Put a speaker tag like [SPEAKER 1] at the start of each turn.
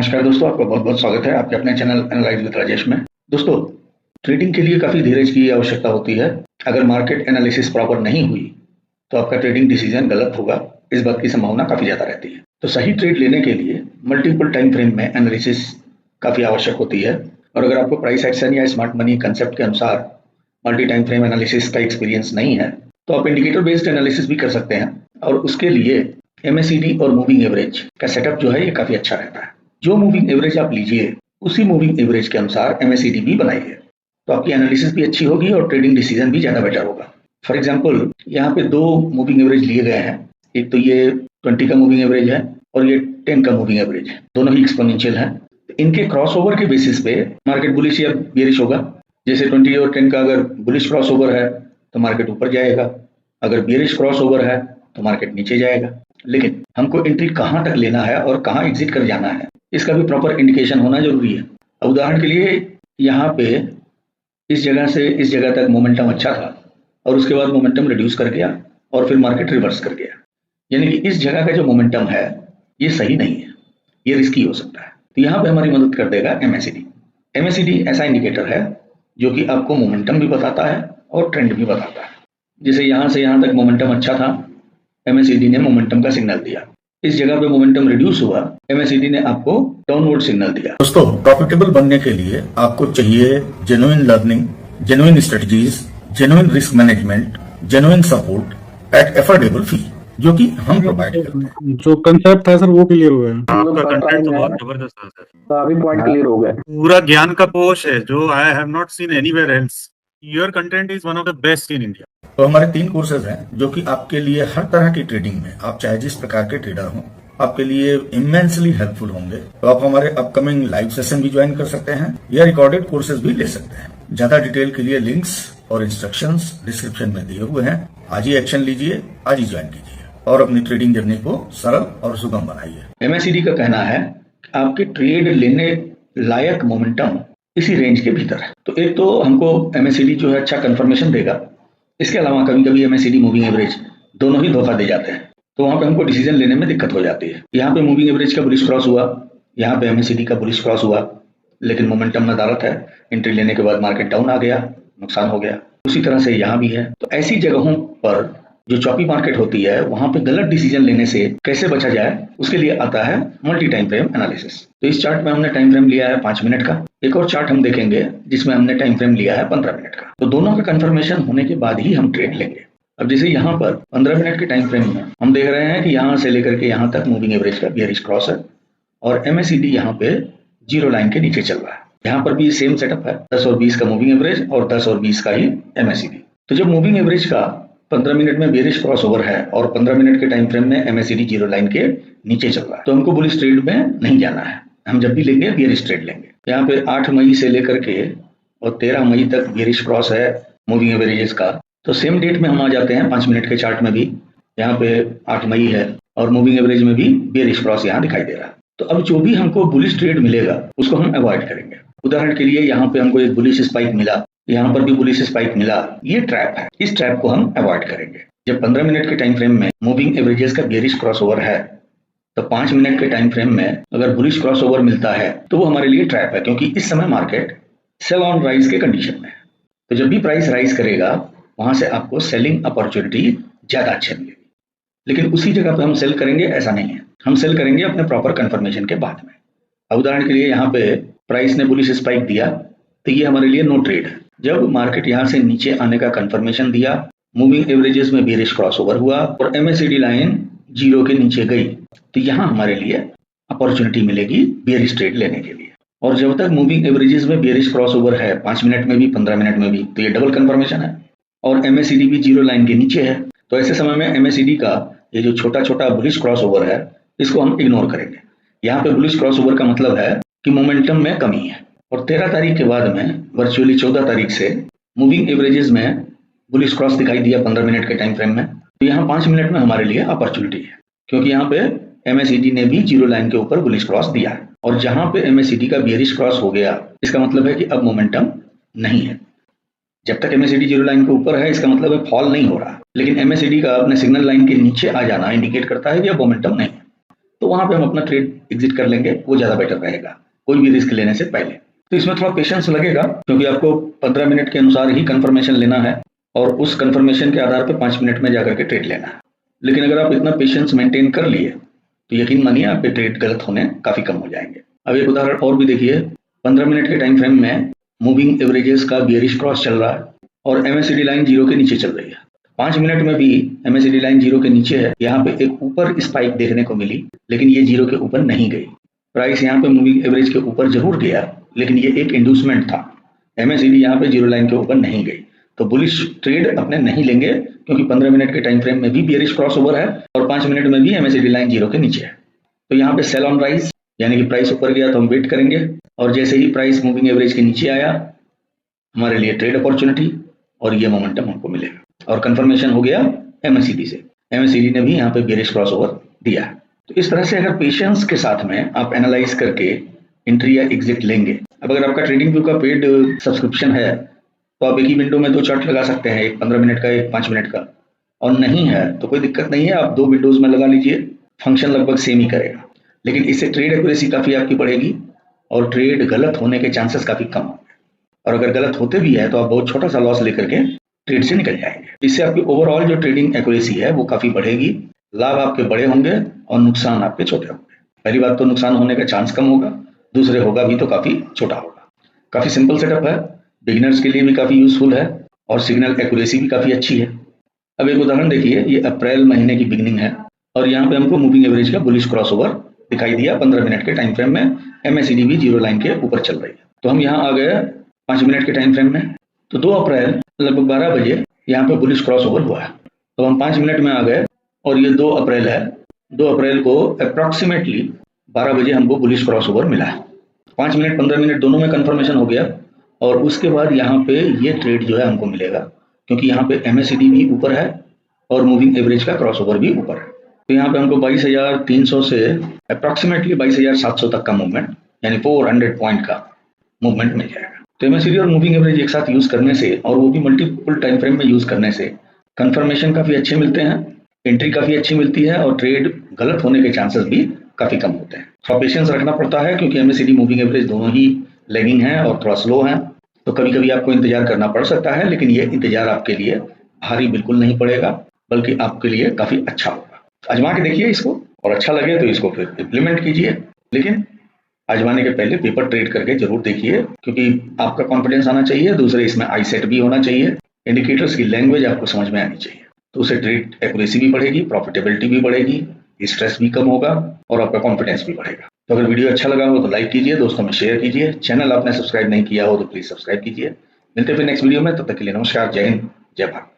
[SPEAKER 1] नमस्कार दोस्तों, आपका बहुत बहुत स्वागत है आपके अपने चैनल एनालाइज विद राजेश में। दोस्तों, ट्रेडिंग के लिए काफ़ी धीरज की आवश्यकता होती है। अगर मार्केट एनालिसिस प्रॉपर नहीं हुई तो आपका ट्रेडिंग डिसीजन गलत होगा, इस बात की संभावना काफ़ी ज़्यादा रहती है। तो सही ट्रेड लेने के लिए मल्टीपल टाइम फ्रेम में एनालिसिस काफ़ी आवश्यक होती है। और अगर आपको प्राइस एक्शन या स्मार्ट मनी कंसेप्ट के अनुसार मल्टी टाइम फ्रेम एनालिसिस का एक्सपीरियंस नहीं है तो आप इंडिकेटर बेस्ड एनालिसिस भी कर सकते हैं। और उसके लिए MACD और मूविंग एवरेज का सेटअप जो है ये काफ़ी अच्छा रहता है। जो मूविंग एवरेज आप लीजिए उसी मूविंग एवरेज के अनुसार MACD भी बनाइए, तो आपकी एनालिसिस भी अच्छी होगी और ट्रेडिंग डिसीजन भी ज़्यादा बेटर होगा। फॉर एग्जांपल, यहाँ पे दो मूविंग एवरेज लिए गए हैं। एक तो ये 20 का मूविंग एवरेज है और ये 10 का मूविंग एवरेज है, दोनों ही एक्सपोनेंशियल है। इनके क्रॉसओवर के बेसिस पे मार्केट बुलिश या बेरिश होगा। जैसे 20 और 10 का अगर बुलिश क्रॉसओवर है तो मार्केट ऊपर जाएगा, अगर बेरिश क्रॉसओवर है तो मार्केट नीचे जाएगा। लेकिन हमको एंट्री कहाँ तक लेना है और कहाँ एग्जिट कर जाना है, इसका भी प्रॉपर इंडिकेशन होना जरूरी है। उदाहरण के लिए यहाँ पे इस जगह से इस जगह तक मोमेंटम अच्छा था और उसके बाद मोमेंटम रिड्यूस कर गया और फिर मार्केट रिवर्स कर गया, यानी कि इस जगह का जो मोमेंटम है ये सही नहीं है, ये रिस्की हो सकता है। तो यहाँ पे हमारी मदद कर देगा MACD ऐसा इंडिकेटर है जो कि आपको मोमेंटम भी बताता है और ट्रेंड भी बताता है। जैसे यहाँ से यहाँ तक मोमेंटम अच्छा था, MACD ने मोमेंटम का सिग्नल दिया। इस जगह पे मोमेंटम रिड्यूस हुआ, MACD ने आपको डाउनवर्ड सिग्नल दिया। दोस्तों, प्रॉफिटेबल बनने के लिए आपको चाहिए genuine learning, genuine strategies, genuine risk management, genuine support at affordable fee, जो कि हम प्रोवाइड करते हैं।
[SPEAKER 2] जो कंसेप्ट था सर वो क्लियर हुआ है।
[SPEAKER 3] आपका कंटेंट तो बहुत जबरदस्त है सर।
[SPEAKER 4] तो अभी पॉइंट क्लियर हो गया।
[SPEAKER 3] पूरा ज्ञान का कोश है जो I have not seen anywhere else. Your content is one of the best in India.
[SPEAKER 1] तो हमारे 3 कोर्सेज हैं जो कि आपके लिए हर तरह की ट्रेडिंग में, आप चाहे जिस प्रकार के ट्रेडर हो, आपके लिए इमेंसली हेल्पफुल होंगे। तो आप हमारे अपकमिंग लाइव सेशन भी ज्वाइन कर सकते हैं या रिकॉर्डेड कोर्सेज भी ले सकते हैं। ज्यादा डिटेल के लिए लिंक्स और इंस्ट्रक्शंस डिस्क्रिप्शन में दिए हुए हैं। आज ही एक्शन लीजिए, आज ही ज्वाइन कीजिए और अपनी ट्रेडिंग जर्नी को सरल और सुगम बनाइए। MACD का कहना है आपके ट्रेड लेने लायक मोमेंटम इसी रेंज के भीतर है। तो एक तो हमको MACD जो है अच्छा कंफर्मेशन देगा। इसके अलावा कभी कभी MACD मूविंग एवरेज दोनों ही धोखा दे जाते हैं, तो वहां पे हमको डिसीजन लेने में दिक्कत हो जाती है। यहाँ पे मूविंग एवरेज का बुलिश क्रॉस हुआ, यहाँ पे MACD का बुलिश क्रॉस हुआ, लेकिन मोमेंटम नदारत है। एंट्री लेने के बाद मार्केट डाउन आ गया, नुकसान हो गया। उसी तरह से यहाँ भी है। तो ऐसी जगहों पर जो चॉपी मार्केट होती है वहां पे गलत डिसीजन लेने से कैसे बचा जाए, उसके लिए आता है मल्टी टाइम फ्रेम एनालिसिस। तो इस चार्ट में हमने टाइम फ्रेम लिया है 5 मिनट का। एक और चार्ट हम देखेंगे जिसमें हमने टाइम फ्रेम लिया है 15 मिनट का। तो दोनों का कंफर्मेशन होने के बाद ही हम ट्रेड लेंगे। अब जैसे यहाँ पर 15 मिनट के टाइम फ्रेम में हम देख रहे हैं कि यहाँ से लेकर के यहाँ तक मूविंग एवरेज का बेयरिश क्रॉस है और MACD यहाँ पे जीरो लाइन के नीचे चल रहा है। यहाँ पर भी सेम सेटअप है, 10 और 20 का मूविंग एवरेज और 10 और 20 का ही MACD। तो जब मूविंग एवरेज का 15 मिनट में बेरिश क्रॉस ओवर है और 15 मिनट के टाइम फ्रेम में MACD जीरो लाइन के नीचे चल रहा है, तो हमको बुलिश ट्रेड में नहीं जाना है। हम जब भी लेंगे बेरिश ट्रेड लेंगे। यहाँ पे 8 मई से लेकर के और 13 मई तक बेरिश क्रॉस है मूविंग एवरेजेस का। तो सेम डेट में हम आ जाते हैं 5 मिनट के चार्ट में भी। यहाँ पे 8 मई है और मूविंग एवरेज में भी बेरिश क्रॉस यहाँ दिखाई दे रहा है। तो अब जो भी हमको बुलिश ट्रेड मिलेगा उसको हम अवॉइड करेंगे। उदाहरण के लिए यहाँ पे हमको एक बुलिश स्पाइक मिला, यहाँ पर भी बुलिश स्पाइक मिला, ये ट्रैप है। इस ट्रैप को हम अवॉइड करेंगे। जब 15 मिनट के टाइम फ्रेम में मूविंग एवरेजेस का बेरिश क्रॉसओवर है तो 5 मिनट के टाइम फ्रेम में अगर बुलिश क्रॉसओवर मिलता है तो वो हमारे लिए ट्रैप है, क्योंकि इस समय मार्केट सेल ऑन राइज के कंडीशन में है। तो जब भी प्राइस राइज करेगा वहां से आपको सेलिंग अपॉर्चुनिटी ज्यादा अच्छी मिलेगी। लेकिन उसी जगह पे हम सेल करेंगे ऐसा नहीं है, हम सेल करेंगे अपने प्रॉपर कंफर्मेशन के बाद में। उदाहरण के लिए यहाँ पे प्राइस ने बुलिश स्पाइक दिया तो ये हमारे लिए नो ट्रेड है। जब मार्केट यहाँ से नीचे आने का कंफर्मेशन दिया, मूविंग एवरेजेस में बेरिश क्रॉसओवर हुआ और MACD लाइन जीरो के नीचे गई, तो यहाँ हमारे लिए अपॉर्चुनिटी मिलेगी बेरिश ट्रेड लेने के लिए। और जब तक मूविंग एवरेजेस में बेरिश क्रॉसओवर है 5 मिनट में भी 15 मिनट में भी, तो ये डबल कंफर्मेशन है और MACD भी जीरो लाइन के नीचे है। तो ऐसे समय में MACD का ये जो छोटा छोटा बुलिश क्रॉसओवर है इसको हम इग्नोर करेंगे। यहाँ पे बुलिश क्रॉसओवर का मतलब है कि मोमेंटम में कमी है। और 13 तारीख के बाद में वर्चुअली 14 तारीख से मूविंग एवरेजेस में बुलिश क्रॉस दिखाई दिया 15 मिनट के टाइम फ्रेम में, तो यहाँ 5 मिनट में हमारे लिए अपॉर्चुनिटी है, क्योंकि यहाँ पे MACD ने भी जीरो लाइन के ऊपर बुलिश क्रॉस दिया है। और जहां पे MACD का बेयरिश क्रॉस हो गया इसका मतलब है कि अब मोमेंटम नहीं है। जब तक MACD जीरो लाइन के ऊपर है इसका मतलब है फॉल नहीं हो रहा, लेकिन MACD का अपने सिग्नल लाइन के नीचे आ जाना इंडिकेट करता है कि अब मोमेंटम नहीं है। तो वहां पे हम अपना ट्रेड एग्जिट कर लेंगे, वो ज्यादा बेटर रहेगा कोई भी रिस्क लेने से पहले। तो इसमें थोड़ा पेशेंस लगेगा क्योंकि आपको 15 मिनट के अनुसार ही कंफर्मेशन लेना है और उस कंफर्मेशन के आधार पर 5 मिनट में जाकर के ट्रेड लेना है। लेकिन अगर आप इतना पेशेंस मेंटेन कर लिए तो यकीन मानिए आपके ट्रेड गलत होने काफी कम हो जाएंगे। अब एक उदाहरण और भी देखिए, 15 मिनट के टाइम फ्रेम में मूविंग एवरेजेस का बियरिश क्रॉस चल रहा है और एमएससीडी लाइन 0 के नीचे चल रही है। 5 मिनट में भी एमएससीडी लाइन 0 के नीचे है। यहाँ पे एक ऊपर स्पाइक देखने को मिली लेकिन ये 0 के ऊपर नहीं गई। प्राइस यहाँ पे मूविंग एवरेज के ऊपर जरूर गया लेकिन ये एक इंड्यूसमेंट था। एमएससीडी यहाँ पे 0 लाइन के ऊपर नहीं गई तो बुलिश ट्रेड अपने नहीं लेंगे क्योंकि 15 मिनट के टाइम फ्रेम में भी बियरिश क्रॉस ओवर है और 5 मिनट में भी एमएससीडी लाइन 0 के नीचे है। तो यहाँ पे सेल ऑन राइज यानी कि प्राइस ऊपर गया तो हम वेट करेंगे और जैसे ही प्राइस मूविंग एवरेज के नीचे आया हमारे लिए ट्रेड अपॉर्चुनिटी और ये मोमेंटम हमको मिलेगा और कंफर्मेशन हो गया एमएससीडी से। एमएससीडी ने भी यहाँ पे बियरिश क्रॉस ओवर दिया है। तो इस तरह से अगर पेशेंस के साथ में आप एनालाइज करके एंट्री या एग्जिट लेंगे। अब अगर आपका ट्रेडिंग व्यू का पेड सब्सक्रिप्शन है तो आप एक ही विंडो में 2 चार्ट लगा सकते हैं, एक 15 मिनट का एक 5 मिनट का, और नहीं है तो कोई दिक्कत नहीं है, आप 2 विंडोज में लगा लीजिए, फंक्शन लगभग सेम ही करेगा। लेकिन इससे ट्रेड एक्यूरेसी काफी आपकी बढ़ेगी और ट्रेड गलत होने के चांसेस काफी कम होंगे और अगर गलत होते भी है तो आप बहुत छोटा सा लॉस लेकर के ट्रेड से निकल जाएंगे। इससे आपकी ओवरऑल जो ट्रेडिंग एक्यूरेसी है वो काफी बढ़ेगी, लाभ आपके बड़े होंगे और नुकसान आपके छोटे होंगे। पहली बात तो नुकसान होने का चांस कम होगा, दूसरे होगा भी तो काफी छोटा होगा। काफी सिंपल सेटअप है, बिगिनर्स के लिए भी काफी यूजफुल है और सिग्नल एक्यूरेसी भी काफी अच्छी है। अब एक उदाहरण देखिए, ये अप्रैल महीने की बिगिनिंग है और यहाँ पे हमको मूविंग एवरेज का बुलिश क्रॉसओवर दिखाई दिया 15 मिनट के टाइम फ्रेम में। एमएससीडी भी 0 लाइन के ऊपर चल रही है तो हम यहाँ आ गए 5 मिनट के टाइम फ्रेम में। तो 2 अप्रैल लगभग 12 बजे यहाँ पे बुलिश क्रॉसओवर हुआ है तो हम 5 मिनट में आ गए और ये 2 अप्रैल है। 2 अप्रैल को अप्रॉक्सीमेटली 12 बजे हमको बुलिश क्रॉसओवर मिला है। 5 मिनट 15 मिनट दोनों में कंफर्मेशन हो गया और उसके बाद यहाँ पे ये ट्रेड जो है हमको मिलेगा क्योंकि यहाँ पे एमएससीडी भी ऊपर है और मूविंग एवरेज का क्रॉसओवर भी ऊपर है। तो यहाँ पे हमको 22,300 से अप्रॉक्सीमेटली 22,700 तक का मूवमेंट यानी 400 पॉइंट का मूवमेंट मिल जाएगा। तो एमएससीडी और मूविंग एवरेज एक साथ यूज करने से और वो भी मल्टीपल टाइम फ्रेम में यूज करने से कंफर्मेशन काफी अच्छे मिलते हैं, एंट्री काफी अच्छी मिलती है और ट्रेड गलत होने के चांसेस भी काफी कम होते हैं। थोड़ा पेशेंस रखना पड़ता है क्योंकि एमएससीडी मूविंग एवरेज दोनों ही लैगिंग है और थोड़ा स्लो है तो कभी कभी आपको इंतजार करना पड़ सकता है, लेकिन ये इंतजार आपके लिए भारी बिल्कुल नहीं पड़ेगा बल्कि आपके लिए काफी अच्छा होगा। आजमा के देखिए इसको और अच्छा लगे तो इसको फिर इम्प्लीमेंट कीजिए, लेकिन आजमाने के पहले पेपर ट्रेड करके जरूर देखिए क्योंकि आपका कॉन्फिडेंस आना चाहिए, दूसरे इसमें आई सेट भी होना चाहिए, इंडिकेटर्स की लैंग्वेज आपको समझ में आनी चाहिए तो उससे ट्रेड एक्यूरेसी भी बढ़ेगी, प्रॉफिटेबिलिटी भी बढ़ेगी, स्ट्रेस भी कम होगा और आपका कॉन्फिडेंस भी बढ़ेगा। तो अगर वीडियो अच्छा लगा हो तो लाइक कीजिए, दोस्तों में शेयर कीजिए, चैनल आपने सब्सक्राइब नहीं किया हो तो प्लीज सब्सक्राइब कीजिए। मिलते हैं फिर नेक्स्ट वीडियो में, तब तक के लिए नमस्कार, जय हिंद, जय भारत।